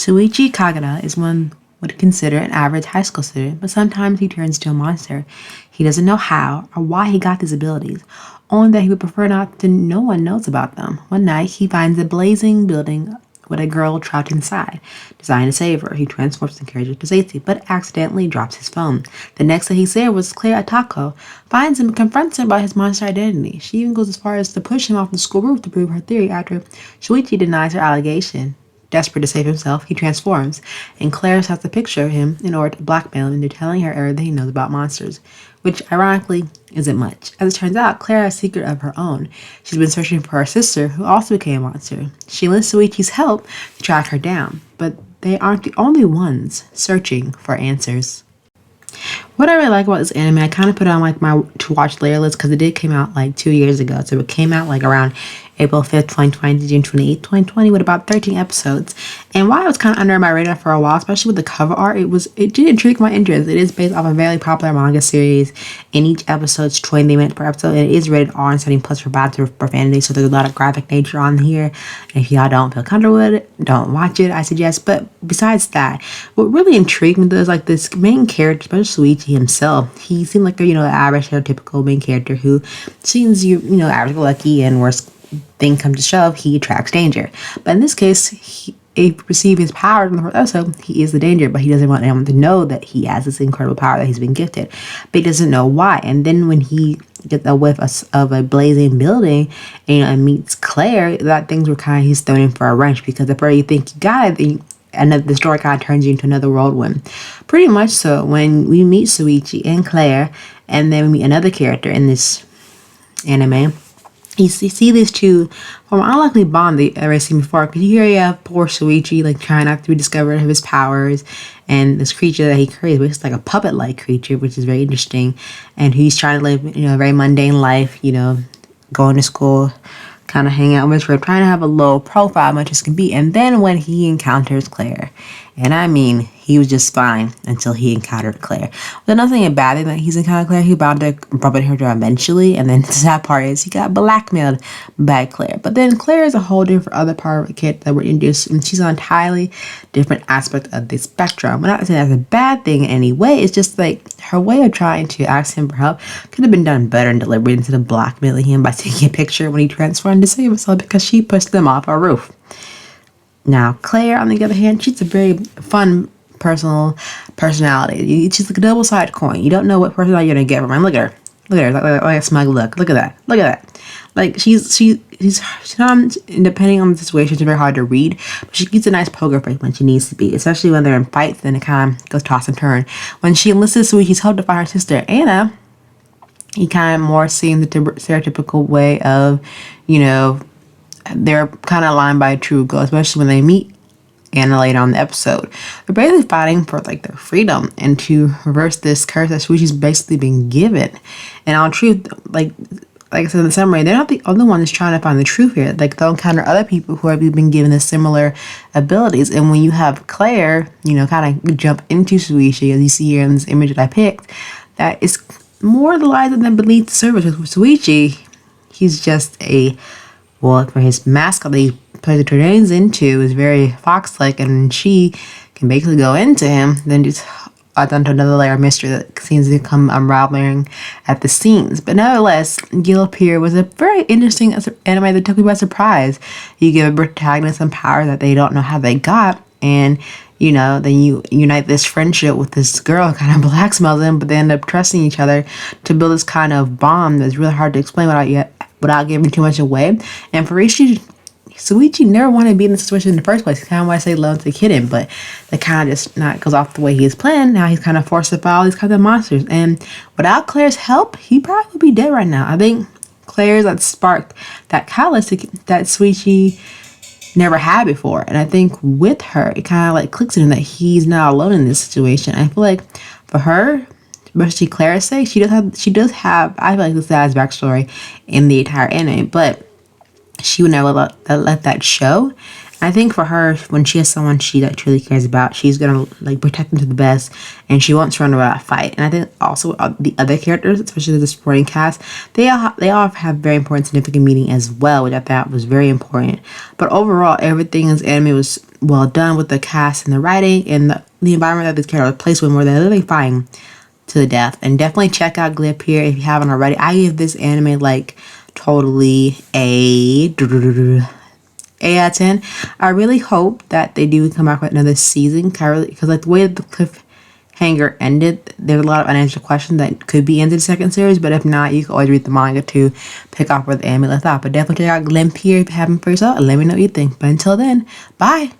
Shuichi Kagura is one would consider an average high school student, but sometimes he turns into a monster. He doesn't know how or why he got these abilities, only that he would prefer not to no one knows about them. One night he finds a blazing building with a girl trapped inside. Designed to save her, he transports the carriage to safety, but accidentally drops his phone. The next that he's there was Claire Atako, finds him and confronts him about his monster identity. She even goes as far as to push him off the school roof to prove her theory after Shuichi denies her allegation. Desperate to save himself, he transforms, and Claire has to picture him in order to blackmail him into telling her everything he knows about monsters, which ironically isn't much. As it turns out, Claire has a secret of her own. She's been searching for her sister, who also became a monster. She enlists Shuichi's help to track her down, but they aren't the only ones searching for answers. What I really like about this anime, I kind of put it on like my to watch later list because it did came out like 2 years ago. So it came out like around April 5th, 2020 to June 28th, 2020 with about 13 episodes. And while it was kind of under my radar for a while, especially with the cover art, it did intrigue my interest. It is based off a very popular manga series, and each episode's 20 minutes per episode, and it is rated R and 17 plus for bad profanity, so there's a lot of graphic nature on here. And if y'all don't feel comfortable with it, don't watch it, I suggest. But besides that, what really intrigued me though is like this main character, especially Shuichi himself. He seemed like an average stereotypical main character who seems average lucky, and worst thing comes to shove, he attracts danger. But in this case, he perceives his power in the first episode, he is the danger, but he doesn't want anyone to know that he has this incredible power that he's been gifted. But he doesn't know why. And then when he gets a whiff of a blazing building and meets Claire, that things were kind of, he's thrown in for a wrench, because the further you think you got it, the story kind of turns you into another whirlwind. Pretty much so, when we meet Shuichi and Claire, and then we meet another character in this anime, you see these two from an unlikely bond they ever seen before. Because you have poor Shuichi like trying not to be discovered of his powers, and this creature that he creates, which is like a puppet-like creature, which is very interesting. And he's trying to live, a very mundane life, going to school, kind of hanging out with her, trying to have a low profile, much as can be. And then when he encounters Claire, and I mean, he was just fine until he encountered Claire. There's nothing a bad thing that he's encountered Claire. He about to bump into her eventually, and then the sad part is he got blackmailed by Claire. But then Claire is a whole different other part of the kid that we're introduced, and she's an entirely different aspect of the spectrum. I'm not saying that's a bad thing in any way. It's just like her way of trying to ask him for help could have been done better and deliberate instead of blackmailing him by taking a picture when he transformed to save himself because she pushed them off a roof. Now, Claire, on the other hand, she's a very fun personality. She's like a double-sided coin. You don't know what personality you're gonna get from her. Look at her. Look at her. Like a smug look. Look at that. Look at that. Like she's not, depending on the situation, it's very hard to read. But she keeps a nice poker face when she needs to be, especially when they're in fights. Then it kind of goes toss and turn. When she enlisted Shuichi's help to find her sister Anna, he kind of more seemed the stereotypical way of, they're kind of aligned by a true goal, especially when they meet Anna later on in the episode. They're basically fighting for like their freedom and to reverse this curse that Shuichi's basically been given. And on truth, like I said in the summary, they're not the only ones trying to find the truth here. Like they'll encounter other people who have been given the similar abilities. And when you have Claire, kind of jump into Shuichi, as you see here in this image that I picked, that is more the lies than beneath the surface. With Shuichi, he's just for his mascot that he plays the terrains into is very fox-like, and she can basically go into him, then just add onto another layer of mystery that seems to come unraveling at the seams. But nevertheless, Gleipnir was a very interesting anime that took me by surprise. You give a protagonist some power that they don't know how they got, and then you unite this friendship with this girl, kind of blackmails them, but they end up trusting each other to build this kind of bond that's really hard to explain without giving too much away. And for Shuichi never wanted to be in this situation in the first place. He kind of want to say love to the kid, but that kind of just not goes off the way he has planned. Now he's kind of forced to fight all these kinds of monsters. And without Claire's help, he probably would be dead right now. I think Claire's that sparked that catalyst that Shuichi never had before. And I think with her, it kind of like clicks in him that he's not alone in this situation. I feel like for her, especially Claire's sake, she does have I feel like the saddest backstory in the entire anime, but she would never let that show. I think for her, when she has someone that truly cares about, she's gonna like protect them to the best, and she won't run away that fight. And I think also the other characters, especially the supporting cast, they all have very important, significant meaning as well, which I thought was very important. But overall, everything in this anime was well done with the cast and the writing and the environment that this character was placed with, where they're literally fighting to the death. And definitely check out Gleipnir if you haven't already. I give this anime like totally a out of 10. I really hope that they do come back with another season, because like the way the cliffhanger ended, there's a lot of unanswered questions that could be in the second series. But if not, you can always read the manga to pick up where the anime left off. But definitely check out Gleipnir if you haven't for yourself, and let me know what you think. But until then, bye.